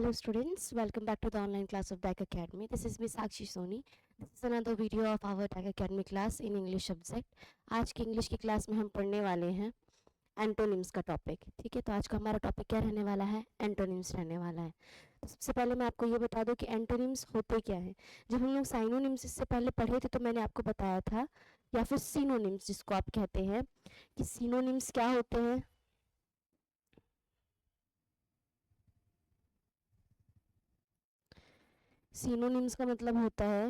Hello students, welcome back to the online class of DAC Academy. This is Miss Sakshi Soni. This is another video of our DAC Academy class in English subject. आज की English की class में हम पढ़ने वाले हैं antonyms का topic. ठीक है, तो आज का हमारा टॉपिक क्या रहने वाला है? एंटोनिम्स रहने वाला है. तो सबसे पहले मैं आपको ये बता दूं कि एंटोनिम्स होते क्या हैं. जब हम लोग साइनोनिम्स इससे पहले पढ़े थे तो मैंने आपको बताया था, या फिर सिनोनिम्स जिसको आप कहते हैं, कि सिनोनिम्स क्या होते हैं. सिनोनिम्स का मतलब होता है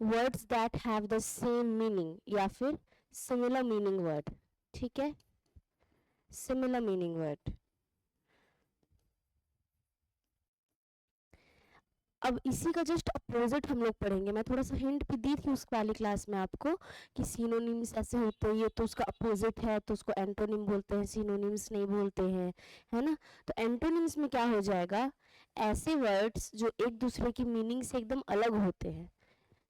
words that have the same meaning या फिर सिमिलर मीनिंग वर्ड. ठीक है, सिमिलर मीनिंग वर्ड. अब इसी का जस्ट अपोजिट हम लोग पढ़ेंगे. मैं थोड़ा सा हिंट भी दी थी उस वाली क्लास में आपको कि सिनोनिम्स ऐसे होते हैं, ये तो उसका अपोजिट है तो उसको एंटोनिम बोलते हैं, सिनोनिम्स नहीं बोलते हैं, है ना. तो एंटोनिम्स में क्या हो जाएगा, ऐसे वर्ड्स जो एक दूसरे की मीनिंग से एकदम अलग होते हैं,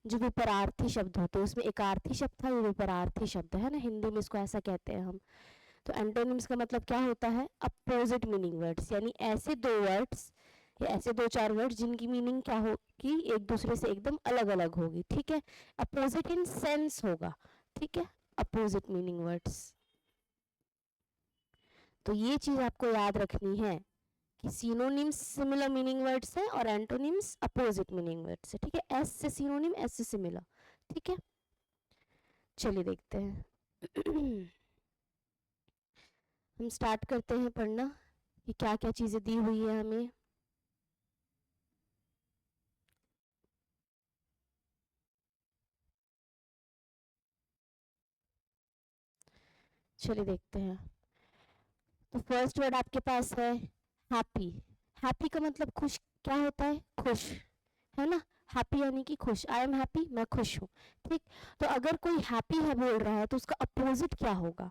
जो विपरार्थी शब्द होते हैं. उसमें एकार्थी शब्द था, ये विपरार्थी शब्द है ना, हिंदी में इसको ऐसा कहते हैं हम. तो एंटोनिम्स का मतलब क्या होता है, अपोजिट मीनिंग वर्ड्स, यानी ऐसे दो वर्ड्स या ऐसे दो चार वर्ड्स जिनकी मीनिंग क्या होगी, एक दूसरे से एकदम अलग अलग होगी. ठीक है, अपोजिट इन सेंस होगा. ठीक है, अपोजिट मीनिंग वर्ड्स. तो ये चीज आपको याद रखनी है कि सिनोनिम्स सिमिलर मीनिंग वर्ड्स है और एंटोनिम्स अपोजिट मीनिंग वर्ड्स है. ठीक है, एस से सिनोनिम, एस से सिमिलर. ठीक है, चलिए देखते हैं. हम स्टार्ट करते हैं पढ़ना कि क्या क्या चीजें दी हुई है हमें. चलिए देखते हैं. तो फर्स्ट वर्ड आपके पास है हैप्पी. हैप्पी का मतलब खुश. क्या होता है? खुश, है ना. हैप्पी यानी कि खुश. आई एम हैप्पी, मैं खुश हूँ. ठीक, तो अगर कोई हैप्पी है बोल रहा है तो उसका अपोजिट क्या होगा,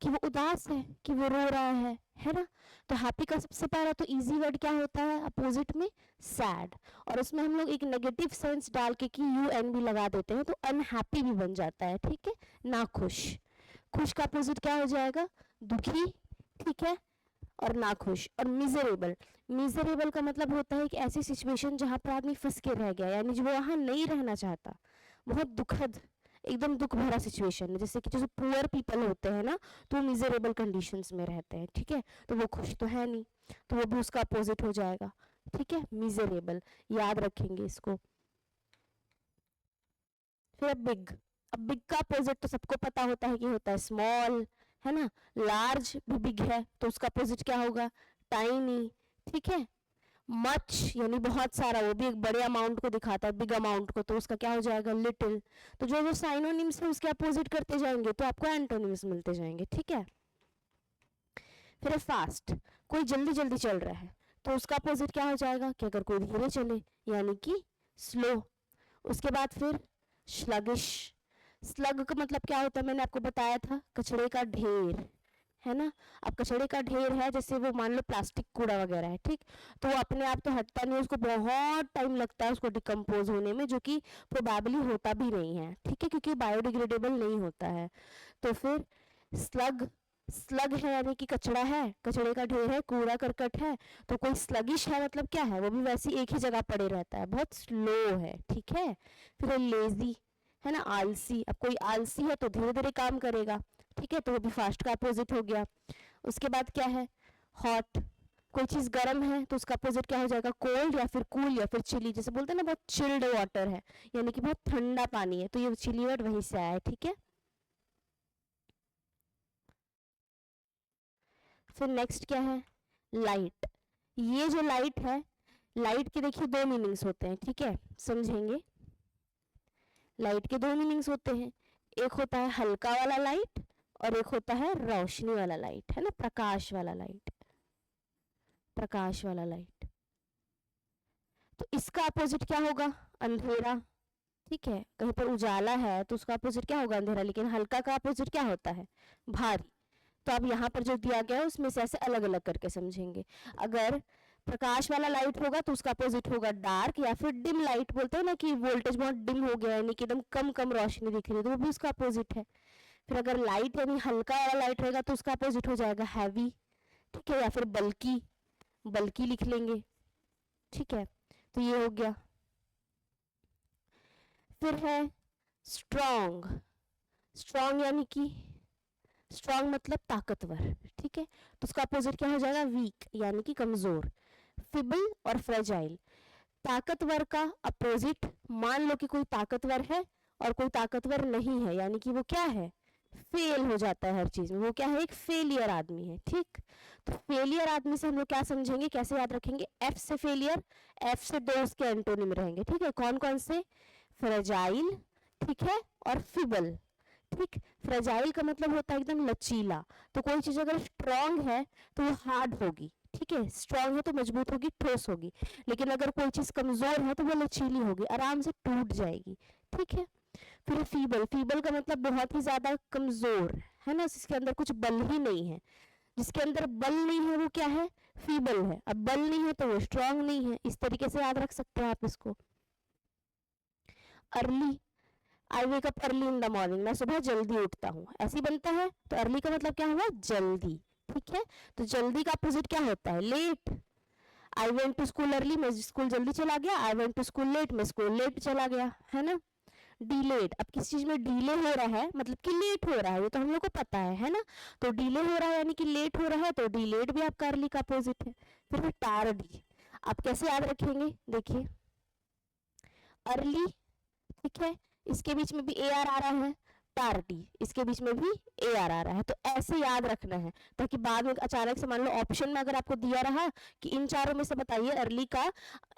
कि वो उदास है, कि वो रो रहा है ना. तो हैप्पी का सबसे पहला तो इजी वर्ड क्या होता है अपोजिट में? सैड. और उसमें हम लोग एक नेगेटिव सेंस डाल के कि यू एन भी लगा देते हैं तो अनहैप्पी भी बन जाता है. ठीक है, ना खुश. खुश का अपोजिट क्या हो जाएगा? दुखी. ठीक है, और नाखुश. और मिजरेबल. मिजरेबल का मतलब होता है कि ऐसी सिचुएशन जहाँ पर आदमी फंस के रह गया, यानी जो वो वहाँ नहीं रहना चाहता, बहुत दुखद, एकदम दुख भरा सिचुएशन है. जैसे कि जो पुअर पीपल होते हैं ना, तो वो मिजरेबल कंडीशंस में रहते हैं. ठीक है, तो वो खुश तो है नहीं, तो वो भी उसका अपोजिट हो जाएगा. ठीक है, मिजरेबल. याद रखेंगे इसको. फिर बिग. अब बिग का अपोजिट तो सबको पता होता है कि होता है स्मॉल, है ना. लार्ज भी बिग है तो उसका अपोजिट क्या होगा? टाइनी. ठीक है, मच यानी बहुत सारा, वो भी एक बड़े अमाउंट को दिखाता है, बिग अमाउंट को, तो उसका क्या हो जाएगा? लिटिल. तो जो जो साइनोनिम्स है उसके अपोजिट करते जाएंगे तो आपको एंटोनिम्स मिलते जाएंगे. ठीक है, फिर है फास्ट. कोई जल्दी जल्दी चल रहा है तो उसका अपोजिट क्या हो जाएगा, कि अगर कोई धीरे चले यानी कि स्लो. उसके बाद फिर स्लगिश. स्लग का मतलब क्या होता है, मैंने आपको बताया था, कचड़े का ढेर, है ना. अब कचड़े का ढेर है, जैसे वो मान लो प्लास्टिक कूड़ा वगैरह है. ठीक, तो वो अपने आप तो हटता नहीं, उसको बहुत टाइम लगता है उसको डिकम्पोज होने में, जो कि प्रोबेबली होता भी नहीं है. ठीक है, क्योंकि बायोडिग्रेडेबल नहीं होता है. तो फिर स्लग. स्लग है यानी कि कचड़ा है, कचड़े का ढेर है, कूड़ा करकट है. तो कोई स्लगिश है मतलब क्या है, वो भी वैसे एक ही जगह पड़े रहता है, बहुत स्लो है. ठीक है, फिर लेजी, है ना, आलसी. अब कोई आलसी है तो धीरे धीरे काम करेगा. ठीक है, तो वो भी फास्ट का अपोजिट हो गया. उसके बाद क्या है? हॉट. कोई चीज़ गर्म है तो उसका अपोजिट क्या हो जाएगा? कोल्ड या फिर कूल या फिर चिली. जैसे बोलते हैं ना बहुत चिल्ड वाटर है, यानी कि बहुत ठंडा पानी है, तो ये चिली वर्ड वहीं से आया है. ठीक है, फिर नेक्स्ट क्या है? लाइट. ये जो लाइट है, लाइट के देखिए दो मीनिंग्स होते हैं. ठीक है, समझेंगे. लाइट के दो मीनिंग्स होते हैं. एक होता है हल्का वाला लाइट और एक होता है रोशनी वाला लाइट, है ना, प्रकाश वाला लाइट. प्रकाश वाला लाइट. तो इसका अपोजिट क्या होगा? अंधेरा. ठीक है, कहीं पर उजाला है तो उसका अपोजिट क्या होगा? अंधेरा. लेकिन हल्का का अपोजिट क्या होता है? भारी. तो अब यहाँ पर जो दिया गया है उसमें से ऐसे अलग अलग करके समझेंगे. अगर प्रकाश वाला लाइट होगा तो उसका अपोजिट होगा डार्क, या फिर डिम लाइट. बोलते हैं ना कि वोल्टेज बहुत डिम हो गया, यानी कि एकदम कम कम रोशनी दिख रही है, तो वो भी उसका अपोजिट है. फिर अगर लाइट यानी हल्का वाला लाइट रहेगा तो उसका अपोजिट हो जाएगा हैवी. ठीक है, या फिर बल्कि, बल्कि लिख लेंगे, ठीक है। तो ये हो गया। फिर है स्ट्रॉन्ग। स्ट्रॉन्ग यानी कि स्ट्रॉन्ग मतलब ताकतवर, ठीक है। तो उसका अपोजिट क्या हो जाएगा? वीक यानी कि कमजोर। फिबल और फ्रेजाइल। ताकतवर का अपोजिट, मान लो कि कोई ताकतवर है और कोई ताकतवर नहीं है, यानी कि वो क्या है? फेल हो जाता है हर चीज में, वो क्या है? एक फेलियर आदमी है, ठीक। तो फेलियर आदमी से हम लोग क्या समझेंगे, कैसे याद रखेंगे? एफ से फेलियर, एफ से दो उसके एंटोनिम रहेंगे, ठीक है। कौन कौन से? फ्रेजाइल, ठीक है, और फिबल, ठीक। फ्रेजाइल का मतलब होता है एकदम लचीला। तो कोई चीज अगर स्ट्रांग है तो वो हार्ड होगी, ठीक है। स्ट्रांग है तो मजबूत होगी, ठोस होगी। लेकिन अगर कोई चीज कमजोर है तो वो लचीली होगी, आराम से टूट जाएगी, ठीक है। फिर फीबल। फीबल का मतलब बहुत ही ज्यादा कमजोर, है ना, जिसके अंदर कुछ बल ही नहीं है। जिसके अंदर बल नहीं है वो क्या है? फीबल है। अब बल नहीं है तो वो स्ट्रांग नहीं है। इस तरीके से याद रख सकते हैं आप इसको। Early, I wake up early in the morning, मैं सुबह जल्दी उठता हूँ, ऐसी बनता है। तो अर्ली का मतलब क्या हुआ? जल्दी, ठीक है। तो जल्दी का अपोजिट क्या होता है? Late. I went to school early, मैं स्कूल जल्दी चला गया। I went to school late, मैं स्कूल लेट चला गया, है ना। डिलेड, अब किस चीज में डिले हो रहा है मतलब कि लेट हो रहा है, ये तो हम लोग को पता है ना। तो डिले हो रहा है यानी कि लेट हो रहा है, तो डिलेड भी आपका अर्ली का अपोजिट है। फिर टार्डी, आप कैसे याद रखेंगे? देखिए, अर्ली, ठीक है, इसके बीच में भी ए आर आ रहा है। टार्डी, इसके बीच में भी ए आर आ रहा है। तो ऐसे याद रखना है, ताकि बाद में अचानक से मान लो ऑप्शन में अगर आपको दिया रहा कि इन चारों में से बताइए अर्ली का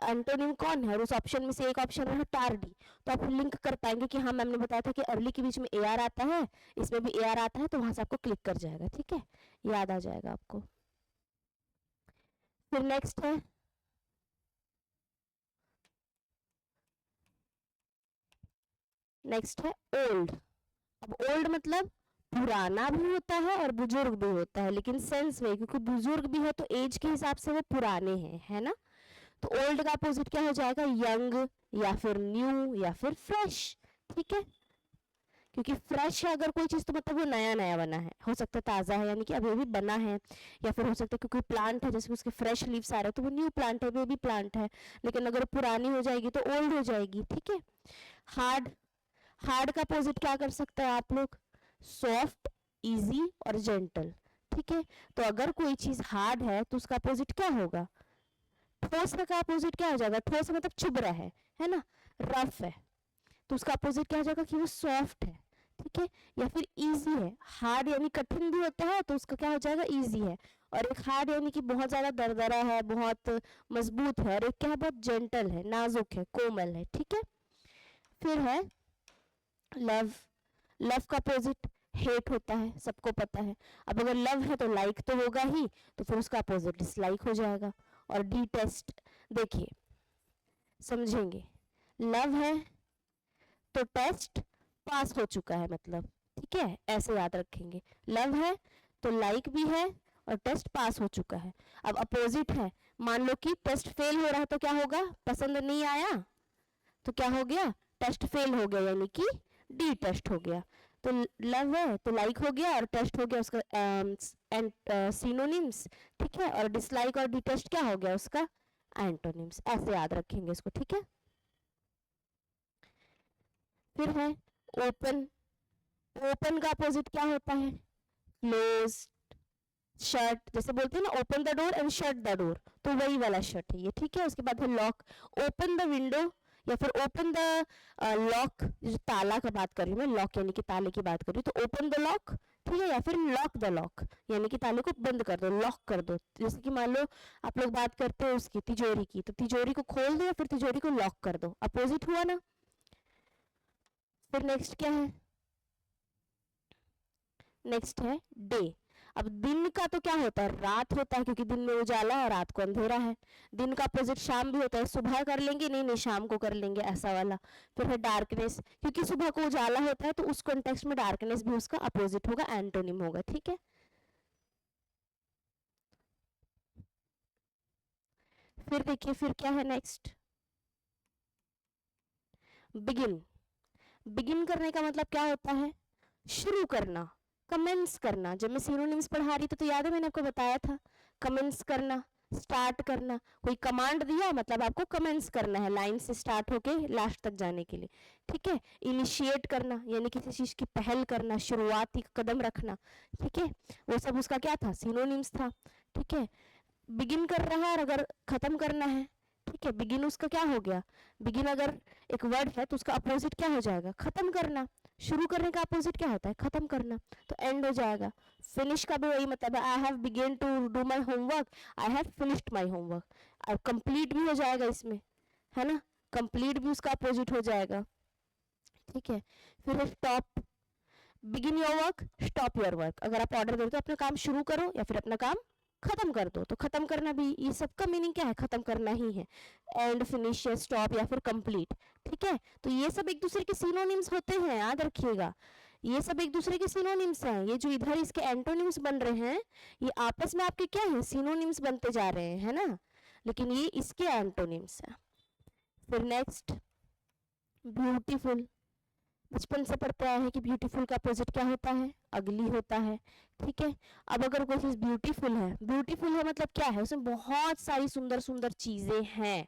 एंटोनिम कौन है, और उस ऑप्शन में से एक ऑप्शन रहा टार्डी, तो आप लिंक कर पाएंगे कि हाँ मैम ने बताया था कि अर्ली के बीच में ए आर आता है, इसमें भी ए आर आता है, तो वहां से आपको क्लिक कर जाएगा, ठीक है, याद आ जाएगा आपको। फिर नेक्स्ट है ओल्ड। अब ओल्ड मतलब पुराना भी होता है और बुजुर्ग भी होता है, लेकिन सेंस में, क्योंकि बुजुर्ग भी है तो एज के हिसाब से वो पुराने हैं, है ना। तो ओल्ड का अपोजिट क्या हो जाएगा? यंग, या फिर न्यू, या फिर फ्रेश, ठीक है। क्योंकि फ्रेश है अगर कोई चीज तो मतलब वो नया नया बना है, हो सकता है ताज़ा है यानी कि अभी अभी बना है, या फिर हो सकता है कि कोई प्लांट है जैसे उसके फ्रेश लीव्स आ रहे हैं तो वो न्यू प्लांट है, बेबी प्लांट है। लेकिन अगर पुरानी हो जाएगी तो ओल्ड हो जाएगी, ठीक है। हार्ड, हार्ड का अपोजिट क्या कर सकते हैं आप लोग? सॉफ्ट, इजी और जेंटल, ठीक है। तो अगर कोई चीज हार्ड है तो उसका अपोजिट क्या होगा? ठोस का अपोजिट क्या हो जाएगा? ठोस मतलब चुभ रहा है ना। रफ है तो उसका अपोजिट क्या हो जाएगा? कि वो सॉफ्ट है, ठीक है। या फिर इजी है, हार्ड यानी कठिन भी होता है तो उसका क्या हो जाएगा? इजी है। और एक हार्ड यानी कि बहुत ज्यादा दरदरा है, बहुत मजबूत है, और एक क्या है? बहुत जेंटल है, नाजुक है, कोमल है, ठीक है। फिर है लव। लव का अपोजिट हेट होता है, सबको पता है। अब अगर लव है तो लाइक तो होगा ही, तो फिर उसका अपोजिट डिसलाइक हो जाएगा। और डी टेस्ट, देखिए समझेंगे, लव है तो टेस्ट पास हो चुका है मतलब, ठीक है, ऐसे याद रखेंगे। लव है तो लाइक भी है और टेस्ट पास हो चुका है। अब अपोजिट है, मान लो कि टेस्ट फेल हो रहा है तो क्या होगा? पसंद नहीं आया तो क्या हो गया? टेस्ट फेल हो गया, यानी कि डी टेस्ट हो गया। तो लव है तो लाइक हो गया और टेस्ट हो गया उसका सिनोनिम्स, ठीक है। और डिसलाइक और डिटेस्ट क्या हो गया? उसका एंटोनिम्स। ऐसे याद रखेंगे इसको, ठीक है। फिर है ओपन। ओपन का अपोजिट क्या होता है? क्लोज, शट, जैसे बोलते हैं ना open the door and shut the door, तो वही वाला शट है ये, ठीक है। उसके बाद है लॉक। ओपन द विंडो या फिर ओपन द लॉक, जो ताला का बात कर रही हूँ मैं, लॉक यानी कि ताले की बात कर रही हूँ, तो ओपन द लॉक, ठीक है। या फिर लॉक द लॉक यानी कि ताले को बंद कर दो, लॉक कर दो। जैसे कि मान लो आप लोग बात करते हो उसकी तिजोरी की, तो तिजोरी को खोल दो या फिर तिजोरी को लॉक कर दो, अपोजिट हुआ ना। फिर नेक्स्ट क्या है? नेक्स्ट है डे। अब दिन का तो क्या होता है? रात होता है, क्योंकि दिन में उजाला है, रात को अंधेरा है। दिन का अपोजिट शाम भी होता है, सुबह कर लेंगे, नहीं नहीं शाम को कर लेंगे, ऐसा वाला। फिर है डार्कनेस, क्योंकि सुबह को उजाला होता है तो उस कॉन्टेक्स्ट में डार्कनेस भी उसका अपोजिट होगा, एंटोनिम होगा, ठीक है। फिर देखिए, फिर क्या है नेक्स्ट? बिगिन। बिगिन करने का मतलब क्या होता है? शुरू करना, कमेंस करना। जब मैं सिनोनिम्स पढ़ा रही थी तो याद है मैंने आपको बताया था, कमेंस करना, स्टार्ट करना, कोई कमांड दिया मतलब आपको कमेंट्स करना है लाइन से स्टार्ट होके लास्ट तक जाने के लिए, ठीक है। इनिशिएट करना यानी किसी चीज की पहल करना, शुरुआती कदम रखना, ठीक है, वो सब उसका क्या था, सिनोनिम्स था, ठीक है। बिगिन कर रहा है और अगर खत्म करना है, ठीक है, बिगिन उसका क्या हो गया, बिगिन अगर एक वर्ड है तो उसका अपोजिट क्या हो जाएगा, खत्म करना। शुरू करने का अपोजिट क्या होता है, खत्म करना, तो एंड हो जाएगा। फिनिश का भी वही मतलब है, I have begin to do my homework, I have finished my homework. और कंप्लीट भी हो जाएगा इसमें, है ना, कंप्लीट भी उसका अपोजिट हो जाएगा, ठीक है। फिर stop, begin your work, stop your work, अगर आप ऑर्डर देते हो अपना काम शुरू करो या फिर अपना काम खत्म कर दो, तो खत्म करना भी, ये सबका मीनिंग क्या है, खत्म करना ही है। एंड, फिनिश या स्टॉप या फिर कंप्लीट, ठीक है। तो ये सब एक दूसरे के सिनोनिम्स होते हैं, याद रखिएगा, ये सब एक दूसरे के सिनोनिम्स हैं। ये जो इधर इसके एंटोनिम्स बन रहे हैं, ये आपस में आपके क्या है, सिनोनिम्स बनते जा रहे हैं, है ना, लेकिन ये इसके एंटोनिम्स हैं। फिर नेक्स्ट, ब्यूटीफुल। बचपन से पढ़ते आए हैं कि ब्यूटीफुल का अपोजिट क्या होता है, अगली होता है, ठीक है। अब अगर कोई चीज ब्यूटीफुल है, ब्यूटीफुल है मतलब क्या है, उसमें बहुत सारी सुंदर सुंदर चीजें हैं,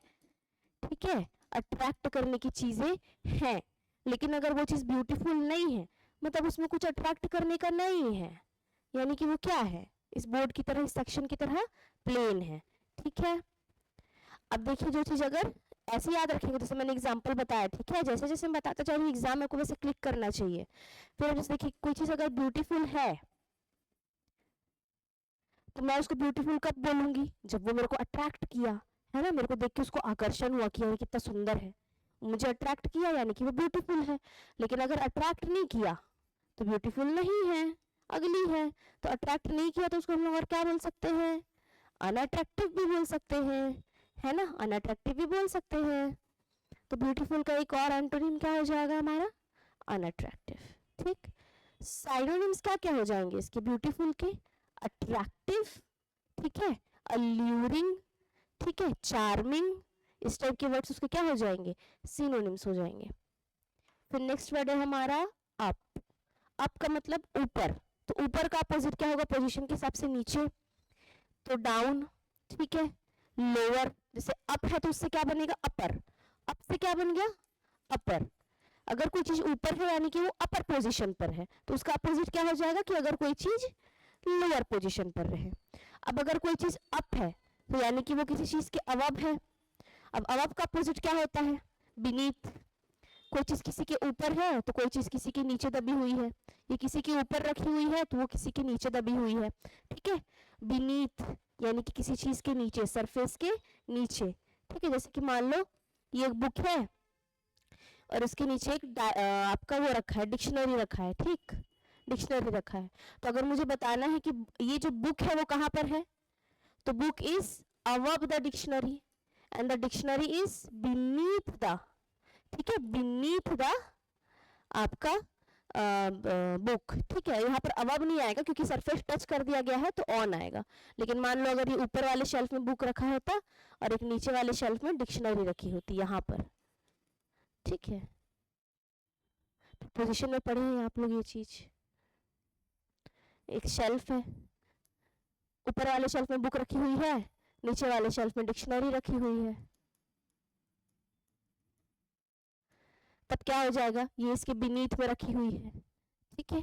ठीक है, अट्रैक्ट करने की चीजें हैं। लेकिन अगर वो चीज ब्यूटीफुल नहीं है, मतलब उसमें कुछ अट्रैक्ट करने का नहीं है, यानी कि वो क्या है, इस बोर्ड की तरह, इस सेक्शन की तरह प्लेन है, ठीक है। अब देखिए, जो चीज अगर ऐसे याद रखेंगे, जैसे मैंने एग्जांपल बताया, ठीक है, जैसे जैसे मैं बताता चलूँ एग्जाम में को वैसे क्लिक करना चाहिए। फिर जैसे देखिए, कोई चीज अगर ब्यूटीफुल है तो मैं उसको ब्यूटीफुल कब बोलूंगी, जब वो मेरे को अट्रैक्ट किया, है ना, मेरे को देख के उसको आकर्षण हुआ कि यार कितना सुंदर है, मुझे अट्रैक्ट किया, यानी कि वो ब्यूटीफुल है। लेकिन अगर अट्रैक्ट नहीं किया तो ब्यूटीफुल नहीं है, अगली है। तो अट्रैक्ट नहीं किया तो उसको हम लोग और क्या बोल सकते हैं, अनअट्रैक्टिव भी बोल सकते हैं, है ना, अनअट्रैक्टिव भी बोल सकते हैं। तो ब्यूटीफुल का एक और एंटोनिम क्या हो जाएगा हमारा, अनअट्रैक्टिव, ठीक। साइनोनिम्स क्या क्या हो जाएंगे इसके ब्यूटीफुल के, अट्रैक्टिव, ठीक है, अल्यूरिंग, ठीक है, चार्मिंग, इस टाइप के वर्ड्स उसके क्या हो जाएंगे, सिनोनिम्स हो जाएंगे। फिर नेक्स्ट वर्ड है हमारा अप। अप का मतलब ऊपर, तो ऊपर का अपोजिट क्या होगा, पोजीशन के हिसाब से नीचे, तो डाउन, ठीक है, लोअर, जैसे अप है तो उससे क्या बनेगा, अपर, अप से क्या बन गया, अपर। अगर कोई चीज ऊपर है यानी कि वो अपर पोजीशन पर है, तो उसका अपोजिट क्या हो जाएगा, कि अगर कोई चीज लोअर पोजीशन पर रहे। अब अगर कोई चीज अप है तो यानी कि वो किसी चीज के अबव है। अब अबव का अपोजिट क्या होता है, बीनीथ। कोई चीज किसी के ऊपर है तो कोई चीज किसी के नीचे दबी हुई है, ये किसी के ऊपर रखी हुई है तो वो किसी के नीचे दबी हुई है, ठीक है। बीनीथ यानी कि किसी चीज के नीचे, सरफेस के नीचे, ठीक है। जैसे कि मान लो ये एक बुक है और उसके नीचे एक आपका वो रखा है, डिक्शनरी रखा है, ठीक, डिक्शनरी रखा है। तो अगर मुझे बताना है कि ये जो बुक है वो कहाँ पर है, तो book is above the dictionary and the dictionary is beneath the, ठीक है, beneath द आपका बुक, ठीक है। यहाँ पर अबव नहीं आएगा क्योंकि सरफेस टच कर दिया गया है तो ऑन आएगा। लेकिन मान लो अगर ये ऊपर वाले शेल्फ में बुक रखा होता और एक नीचे वाले शेल्फ में डिक्शनरी रखी होती यहाँ पर, ठीक है। पोजीशन में पढ़े हैं आप लोग ये चीज, एक शेल्फ है, ऊपर वाले शेल्फ में बुक रखी हुई है, नीचे वाले शेल्फ में डिक्शनरी रखी हुई है, तब क्या हो जाएगा, ये इसके बीनीथ में रखी हुई है, ठीक है।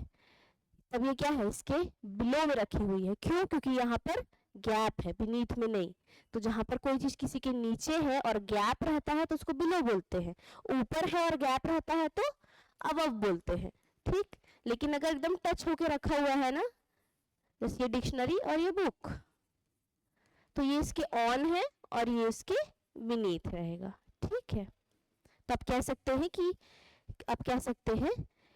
तब ये क्या है, इसके बिलो में रखी हुई है, क्यों, क्योंकि यहाँ पर गैप है, बीनीथ में नहीं। तो जहां पर कोई चीज किसी के नीचे है और गैप रहता है तो उसको बिलो बोलते हैं, ऊपर है और गैप रहता है तो अबव बोलते हैं, ठीक। लेकिन अगर एकदम टच होके रखा हुआ है ना, जैसे ये डिक्शनरी और ये बुक, तो ये इसके ऑन है और ये इसके बीनीथ रहेगा, ठीक है। तो आप कह सकते हैं कि, आप कह सकते हैं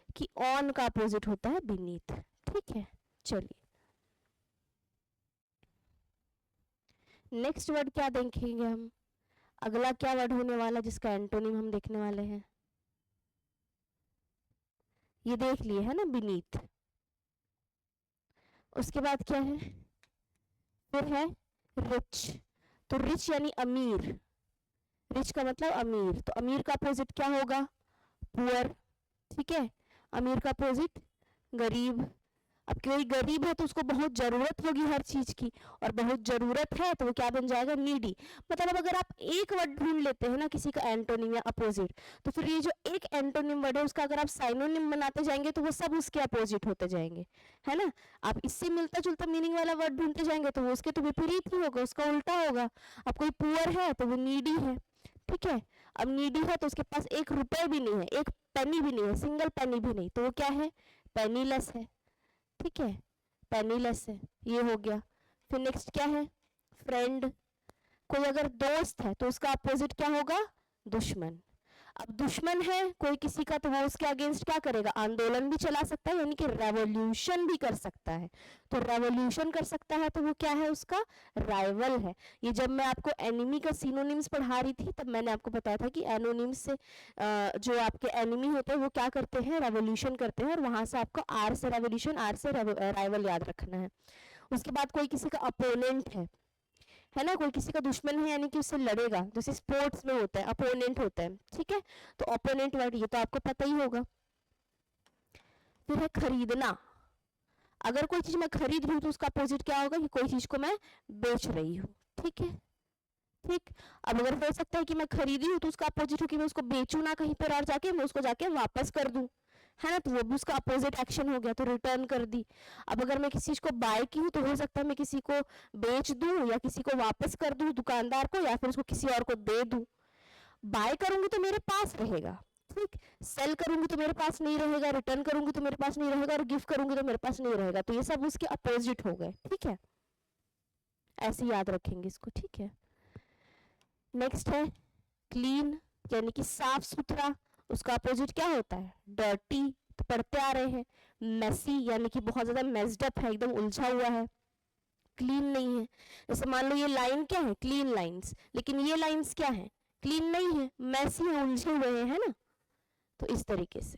कि ऑन का अपोजिट होता है बीनीथ, ठीक है। चलिए नेक्स्ट वर्ड क्या देखेंगे हम, अगला क्या वर्ड होने वाला जिसका एंटोनिम हम देखने वाले हैं, ये देख लिए है ना, बीनीथ। उसके बाद क्या है, फिर है रिच। तो रिच यानी अमीर, रिच का मतलब अमीर, तो अमीर का अपोजिट क्या होगा, पुअर, ठीक है। अमीर का अपोजिट गरीब, अब कोई गरीब है तो उसको बहुत जरूरत होगी हर चीज की, और बहुत जरूरत है तो वो क्या बन जाएगा, नीडी। मतलब अगर आप एक वर्ड ढूंढ लेते हैं ना किसी का एंटोनिम या अपोजिट, तो फिर ये जो एक एंटोनिम वर्ड है उसका अगर आप साइनोनिम बनाते जाएंगे तो वो सब उसके अपोजिट होते जाएंगे, है ना। आप इससे मिलता जुलता मीनिंग वाला वर्ड ढूंढते जाएंगे तो वो उसके तो विपरीत ही होगा, उसका उल्टा होगा। अब कोई पुअर है तो वो नीडी है, ठीक है। अब नीडी है तो उसके पास एक रुपए भी नहीं है, एक पेनी भी नहीं है, सिंगल पेनी भी नहीं, तो वो क्या है, पेनीलेस है, ठीक है, पेनीलेस है, ये हो गया। फिर नेक्स्ट क्या है, फ्रेंड। कोई अगर दोस्त है तो उसका अपोजिट क्या होगा, दुश्मन। अब दुश्मन है कोई किसी का तो वो उसके अगेंस्ट क्या करेगा, आंदोलन भी चला सकता है, यानी कि रेवोल्यूशन भी कर सकता है। तो रेवोल्यूशन कर सकता है तो वो क्या है, उसका राइवल है। ये जब मैं आपको एनिमी का सिनोनिम्स पढ़ा रही थी तब मैंने आपको बताया था कि एनोनिम्स से जो आपके एनिमी होते हैं वो क्या करते हैं, रेवोल्यूशन करते हैं, और वहां से आपको आर से रेवोल्यूशन, आर से राइवल याद रखना है। उसके बाद कोई किसी का अपोनेंट है ना, कोई किसी का दुश्मन है यानी कि उससे लड़ेगा, जैसे स्पोर्ट्स में होता है अपोनेंट होता है, ठीक है। तो अपोनेंट वर्ड ये तो आपको पता ही होगा। फिर है खरीदना। अगर कोई चीज मैं खरीद रही हूँ तो उसका अपोजिट क्या होगा, कि कोई चीज को मैं बेच रही हूँ, ठीक है, ठीक। अब अगर हो सकता है कि मैं खरीदी हूँ तो उसका अपोजिट हो कि मैं उसको बेचू ना कहीं पर और जाके, मैं उसको जाके वापस कर दूं, है ना, तो वो भी उसका अपोजिट एक्शन हो गया, तो रिटर्न कर दी। अब अगर मैं किसी चीज को बाय की हूँ तो हो सकता है मैं किसी को बेच दूं या किसी को वापस कर दूं दुकानदार को, या फिर उसको किसी और को दे दूं। बाय करूंगी तो मेरे पास रहेगा, ठीक। सेल करूंगी तो मेरे पास नहीं रहेगा, रिटर्न करूंगी तो मेरे पास नहीं रहेगा, और गिफ्ट करूंगी तो मेरे पास नहीं रहेगा, तो ये सब उसके अपोजिट हो गए, ठीक है। ऐसे याद रखेंगे इसको, ठीक है। नेक्स्ट है क्लीन, यानी कि साफ सुथरा। उसका अपोजिट क्या होता है, डर्टी, तो पढ़ते आ रहे हैं। मेसी, यानी कि बहुत ज्यादा मेस्ड अप है, एकदम उलझा हुआ है, क्लीन नहीं है। जैसे मान लो ये लाइन क्या है, क्लीन लाइंस, लेकिन ये लाइंस क्या है, क्लीन नहीं है, मेसी है, उलझे हुए हैं, है ना। तो इस तरीके से।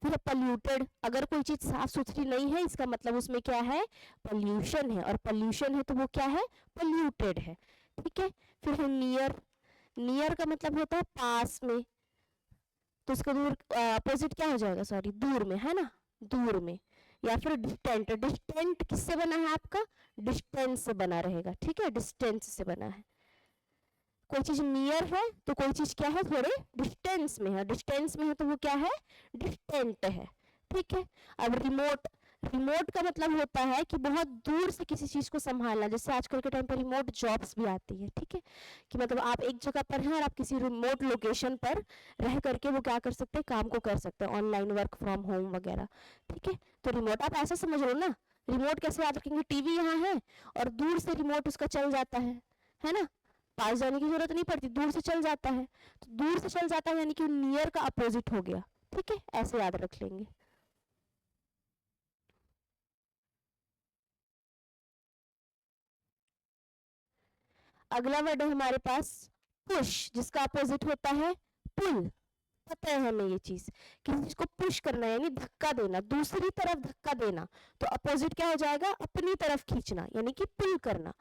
फिर पॉल्यूटेड, अगर कोई चीज साफ सुथरी नहीं है इसका मतलब उसमें क्या है, पॉल्यूशन है, और पॉल्यूशन है तो वो क्या है, पॉल्यूटेड है, ठीक है। फिर है नियर। नियर का मतलब होता है पास में, तो इसका दूर अपोजिट क्या हो जाएगा, सॉरी, दूर में, है ना, दूर में। या फिर डिस्टेंट। डिस्टेंट किससे बना है आपका, डिस्टेंस से बना रहेगा, ठीक है, डिस्टेंस से बना है। कोई चीज नियर है तो कोई चीज क्या है, थोड़े डिस्टेंस में है, डिस्टेंस में है तो वो क्या है, डिस्टेंट है, ठीक है। अब रिमोट। रिमोट का मतलब होता है कि बहुत दूर से किसी चीज को संभालना, जैसे आजकल के टाइम पर रिमोट जॉब्स भी आती है, ठीक है, कि मतलब आप एक जगह पर हैं और आप किसी रिमोट लोकेशन पर रह करके वो क्या कर सकते हैं, काम को कर सकते हैं, ऑनलाइन वर्क फ्रॉम होम वगैरह, ठीक है। तो रिमोट आप ऐसा समझ लो ना, रिमोट कैसे याद रखेंगे, टीवी यहाँ है और दूर से रिमोट उसका चल जाता है ना, पास जाने की जरूरत नहीं पड़ती, दूर से चल जाता है, तो दूर से चल जाता है यानी कि नियर का अपोजिट हो गया, ठीक है, ऐसे याद रख लेंगे। अगला वर्ड है हमारे पास पुश, जिसका अपोजिट होता है पुल। पता है हमें ये चीज, किसी चीज को पुश करना यानी धक्का देना, दूसरी तरफ धक्का देना, तो अपोजिट क्या हो जाएगा, अपनी तरफ खींचना यानी कि पुल करना।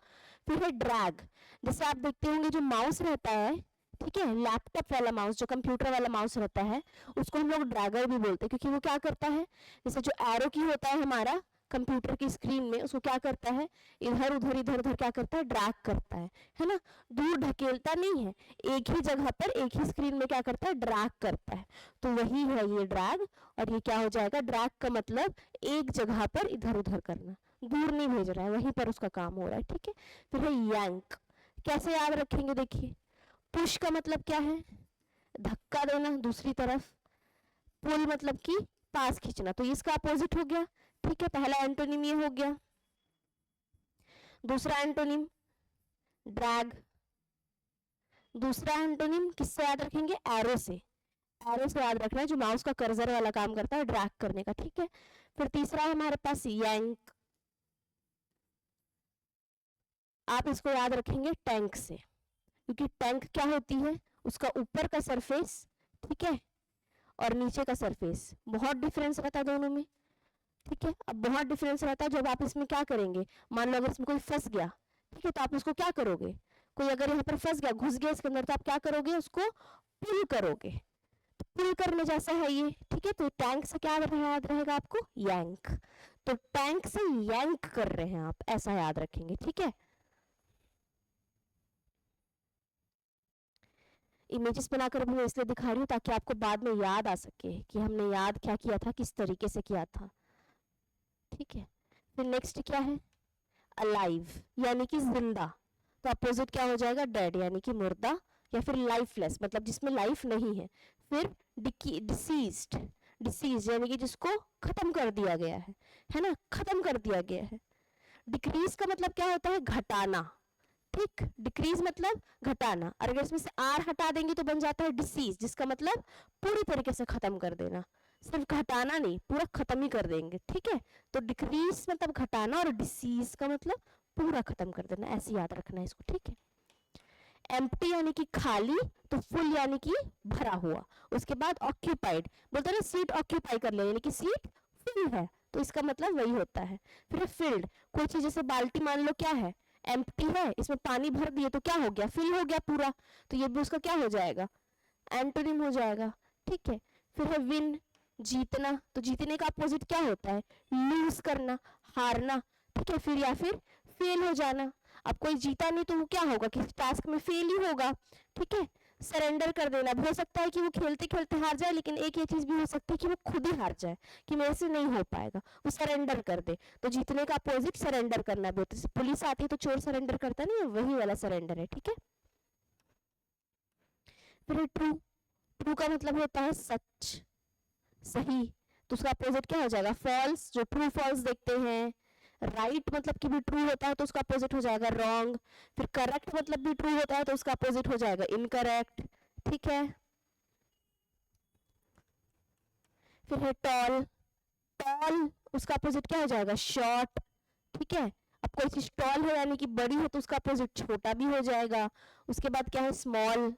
फिर है ड्रैग। जैसे आप देखते होंगे जो माउस रहता है, ठीक है, लैपटॉप वाला माउस, जो कंप्यूटर वाला माउस रहता है, उसको हम लोग ड्रैगर भी बोलते हैं, क्योंकि वो क्या करता है, जैसे जो एरो की होता है हमारा कंप्यूटर की स्क्रीन में, उसको क्या करता है, इधर उधर क्या करता है, ड्रैग करता है ना, दूर ढकेलता नहीं है, एक ही जगह पर एक ही स्क्रीन में क्या करता है, ड्रैग करता है, तो वही है ये ड्रैग। और ये क्या हो जाएगा, ड्रैग का मतलब एक जगह पर इधर उधर करना, दूर नहीं भेज रहा है, वहीं पर उसका काम हो रहा है, ठीक है। फिर है यांक। कैसे याद रखेंगे, देखिए, पुश का मतलब क्या है, धक्का देना दूसरी तरफ, पुल मतलब कि पास खींचना, तो इसका अपोजिट हो गया, ठीक है। पहला एंटोनिम ये हो गया। दूसरा एंटोनिम ड्रैग। दूसरा एंटोनिम किससे याद रखेंगे, एरो से। एरो से याद रखना है, जो माउस का कर्सर वाला काम करता है ड्रैग करने का, ठीक है। फिर तीसरा है हमारे पास यांक। आप इसको याद रखेंगे टैंक से, क्योंकि टैंक क्या होती है, उसका ऊपर का सरफेस, ठीक है, और नीचे का सरफेस, बहुत डिफरेंस रहता है दोनों में, ठीक है। अब बहुत डिफरेंस रहता है जब आप इसमें क्या करेंगे, मान लो अगर इसमें कोई फंस गया, ठीक है, तो आप उसको क्या करोगे, कोई अगर यहाँ पर फंस गया, घुस गया इसके अंदर, तो आप क्या करोगे, उसको पुल करोगे, पुल करने जैसा है ये, ठीक है। तो टैंक से क्या याद रहेगा आपको, यांक। तो टैंक से यांक कर रहे हैं आप, ऐसा याद रखेंगे, ठीक है। इमेजेस बनाकर मैं इसलिए दिखा रही हूँ ताकि आपको बाद में याद आ सके कि हमने याद क्या किया था, किस तरीके से किया था, ठीक है। फिर नेक्स्ट क्या है, अलाइव यानी कि जिंदा। तो अपोजिट क्या हो जाएगा, डेड यानी कि मुर्दा, या फिर लाइफलेस मतलब जिसमें लाइफ नहीं है। फिर डिसीज्ड, डिसीज यानी कि जिसको खत्म कर दिया गया है ना, खत्म कर दिया गया है। डिक्रीज का मतलब क्या होता है, घटाना, ठीक। डिक्रीज मतलब घटाना, और अगर इसमें से आर हटा देंगे तो बन जाता है डिसीज, जिसका मतलब पूरी तरीके से खत्म कर देना, सिर्फ घटाना नहीं, पूरा खत्म ही कर देंगे, ठीक है। तो डिक्रीज मतलब घटाना, और डिसीज का मतलब पूरा खत्म कर देना, ऐसे याद रखना है इसको, ठीक है। एम्प्टी यानी कि खाली, तो फुल यानी कि भरा हुआ। उसके बाद ऑक्यूपाइड, बोलते हैं ना सीट ऑक्यूपाई कर ले, यानी कि सीट फुल है, तो इसका मतलब वही होता है। फिर फिल्ड, कोई चीज जैसे बाल्टी मान लो क्या है, एम्प्टी है, इसमें पानी भर दिए तो क्या हो गया, फिल हो गया पूरा, तो ये भी उसका क्या हो जाएगा, एंटोनिम हो जाएगा, ठीक है। फिर है विन, जीतना, तो जीतने का अपोजिट क्या होता है, लूज करना, हारना, ठीक है। फिर या फिर फेल हो जाना, अब कोई जीता नहीं तो वो क्या होगा, किसी टास्क में फेल ही होगा, ठीक है। सरेंडर कर देना, हो सकता है कि वो खेलते खेलते हार जाए, लेकिन एक ये चीज भी हो सकती है कि वो खुद ही हार जाए, कि मेरे से नहीं हो पाएगा, वो सरेंडर कर दे। तो जीतने का अपोजिट सरेंडर करना भी होता है, पुलिस आती है तो चोर सरेंडर करता नहीं, वही वाला सरेंडर है, ठीक है। फिर ट्रू, ट्रू का मतलब होता है सच, सही, तो उसका अपोजिट क्या हो जाएगा, फॉल्स, जो ट्रू फॉल्स देखते हैं। राइट मतलब कि भी ट्रू होता है तो उसका अपोजिट हो जाएगा रॉन्ग। फिर करेक्ट मतलब भी ट्रू होता है तो उसका अपोजिट हो जाएगा इनकरेक्ट, ठीक है। फिर है टॉल, टॉल उसका अपोजिट क्या हो जाएगा, शॉर्ट, ठीक है। अब कोई चीज टॉल है यानी कि बड़ी है तो उसका अपोजिट छोटा भी हो जाएगा। उसके बाद क्या है, स्मॉल,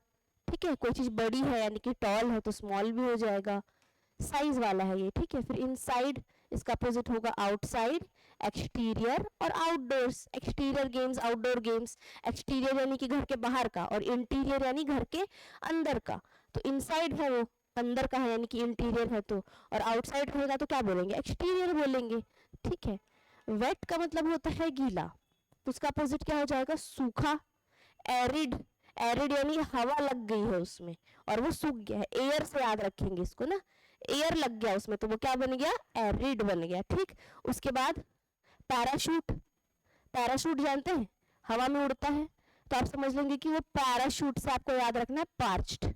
ठीक है, कोई चीज बड़ी है यानी कि टॉल है तो स्मॉल भी हो जाएगा, साइज वाला है ये, ठीक है। फिर इनसाइड, इसका अपोजिट होगा आउटसाइड, एक्सटीरियर और outdoors, exterior games, outdoor games. Exterior यानी कि घर के बाहर का, और इंटीरियर यानी घर के अंदर का। तो इनसाइड है वो अंदर का है यानी कि इंटीरियर है, तो और आउटसाइड रहेगा तो क्या बोलेंगे, एक्सटीरियर बोलेंगे, ठीक है। वेट का मतलब होता है गीला, तो उसका अपोजिट क्या हो जाएगा, सूखा, एरिड, एरिड यानी हवा लग गई है उसमें और वो सूख गया है, एयर से याद रखेंगे इसको ना, एयर लग गया उसमें तो वो क्या बन गया, एरिड बन गया, ठीक। उसके बाद पैराशूट, पैराशूट जानते हैं हवा में उड़ता है, तो आप समझ लेंगे कि वो पैराशूट से आपको याद रखना है पार्च्ड,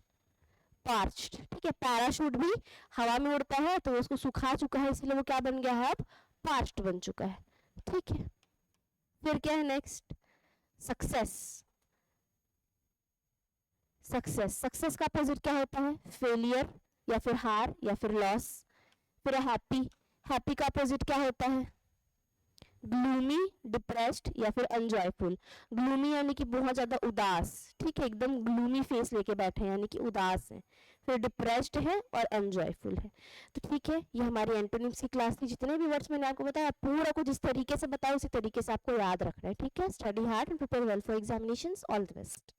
पार्च्ड, ठीक है। पैराशूट भी हवा में उड़ता है तो उसको सुखा चुका है इसलिए वो क्या बन गया है, अब पार्च्ड बन चुका है, ठीक है। फिर क्या है नेक्स्ट, सक्सेस, सक्सेस, सक्सेस का अपोजिट क्या होता है, फेलियर या फिर हार या फिर लॉस। फिर हैप्पी, हैप्पी का अपोजिट क्या होता है, ग्लूमी, डिप्रेस्ड या फिर अनजॉयफुल। ग्लूमी यानी कि बहुत ज्यादा उदास, ठीक है, एकदम ग्लूमी फेस लेके बैठे हैं यानी कि उदास है। फिर डिप्रेस्ड है और अनजॉयफुल है। तो ठीक है, ये हमारी एंटोनिम्स की क्लास थी। जितने भी वर्ड्स मैंने आपको बताया पूरा को जिस तरीके से बताया उसी तरीके से आपको याद रखना है, ठीक है। Study hard and prepare well for examinations, all the best.